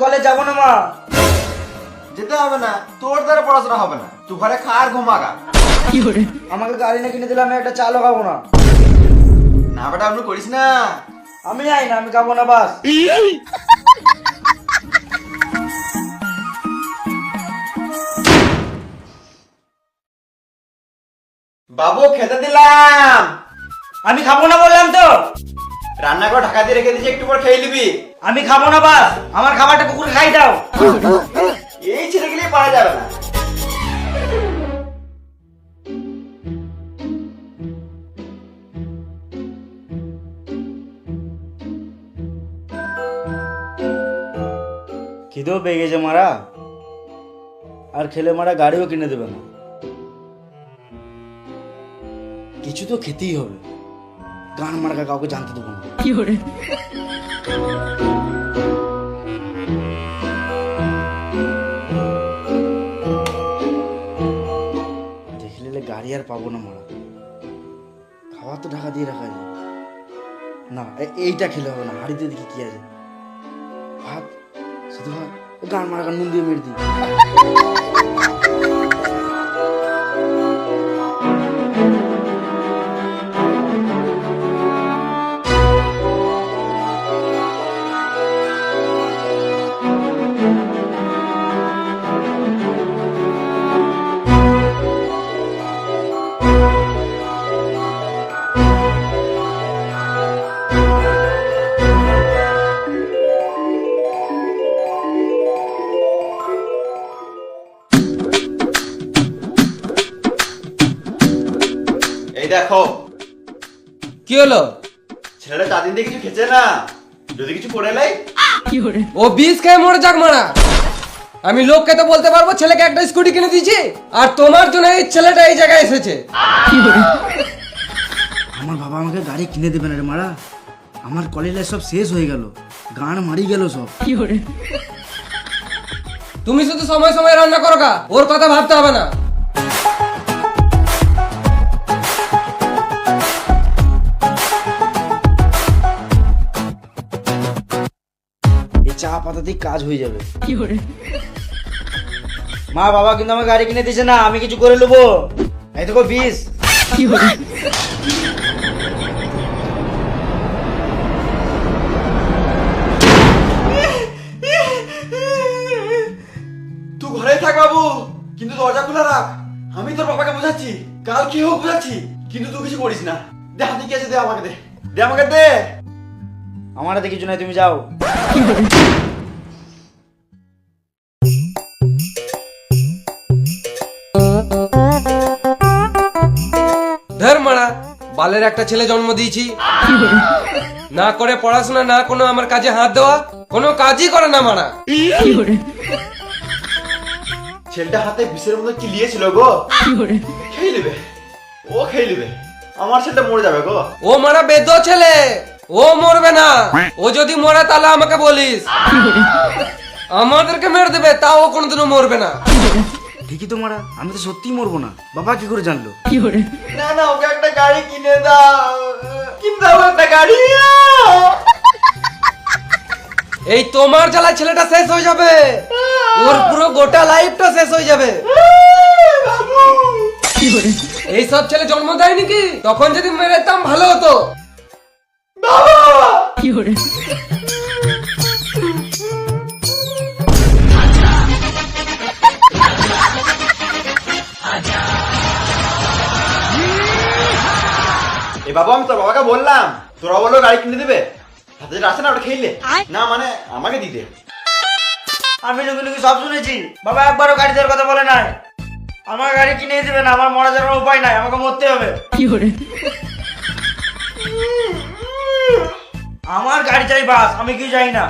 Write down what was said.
College যাবো না মা। যেতে হবে না, তোর দ্বারা পড়াশোনা হবে না, তুই ঘরে খা আর ঘুমাগা। আমাকে গাড়ি না কিনে দিলে আমি একটা চালও খাবো না। না বেটা আপনি করিস না। আমি যাই না, আমি খাবো না বাস। বাবু খেতে দিলাম। আমি খাবো না বললাম তো। রান্না করে ঢাকা দিয়ে রেখে দিয়েছি, একটু পর খেয়ে নিবি। আমি খাবো না বাস, আমার খাবারটা কুকুর খাই দাও। এই ছেলেগুলি পারা যাবে না। খিদেও পেয়ে গেছে মারা, আর খেলে মারা গাড়িও কিনে দেবে না। কিছু তো খেতেই হবে, গান মার্কা কাউকে জানতে দেবো না। দেখলে গাড়ি আর পাবো না মারা, খাওয়া তো ঢাকা দিয়ে রাখা যায় না। এইটা খেলে হবে না, হাড়িতে দেখি কি আছে। ভাত, শুধু ভাত, গান মারা নুন দিয়ে মেরে দিই। এই দেখো, কি হলো? ছেলেটা 4 দিন থেকে কিছু খেছে না, যদি কিছু করে লাই। ও বিষ খেয়ে মরে যাক মারা। আমি লোককে তো বলতে পারবো ছেলেকে একটা স্কুটি কিনে দিয়েছি, আর তোমার জন্য এই ছেলেটা এই জায়গায় এসেছে। আমার বাবা আমাকে গাড়ি কিনে দেবে না রে মারা, আমার কলেজ লাইফ সব শেষ হয়ে গেল, গান মারি গেল সব। তুমি শুধু সময় সময় রান্না করো গা, ওর কথা ভাবতে হবে না। এই চা পাতাতেই কাজ হয়ে যাবে। মা বাবা কিন্তু আমার গাড়ি কিনে দিয়েছে না, আমি কিছু করে নেবো। এই দেখো 20। তুই ঘরে থাক বাবু, কিন্তু দরজা খোলা রাখ। আমি তোর বাবাকে বোঝাচ্ছি, কাল কি হোক বোঝাচ্ছি, কিন্তু তুই কিছু করিস না। দে হাতে কি আছে, দে আমাকে দে, দে আমাকে দে। আমার হাতে কিছু নাই, তুমি যাও। ধর মারা, বালের একটা ছেলে জন্ম দিয়েছি, না করে পড়াশোনা, না কোনো আমার কাজে হাত দেওয়া, কোনো কাজই করে না মারা। ছেলেটা হাতে বিষের মতো কি লিয়েছিল গো, খেয়ে নেবে, ও খেয়ে নেবে। আমার ছেলেটা মরে যাবে গো। ও মারা বেদ ছেলে, ও মরবে না। ও যদি মরে তাহলে আমাকে বলিস, আমাদেরকে মেরে দেবে, তাও ও কোনোদিনও মরবে না। ঠিকই তো মারা, আমি তো সত্যিই মরবো না। বাবা কি করে জানলো? না না, ওকে একটা গাড়ি কিনে দাও, কিনে দাও একটা গাড়ি। এই তোমার জ্বালা ছেলেটা শেষ হয়ে যাবে, ওর পুরো গোটা লাইফটা শেষ হয়ে যাবে। এই সব ছেলে জন্ম দেয় নাকি? তখন যদি মেরে দিতাম ভালো হতো। এ বাবা, আমি তোর বাবাকে বললাম, তোরা বললো গাড়ি কিনে দেবে, হাতে যেটা আসে না ওটা খেলে না, মানে আমাকে দিতে। আমি লুকি লুকি সব শুনেছি, বাবা একবারও গাড়ি দেওয়ার কথা বলে নাই। আমার গাড়ি কিনে দেবে না, আমার মরা যাওয়ার উপায় নাই, আমাকে মরতে হবে। আমার গাড়ি চাই বাস, আমি কি চাই না।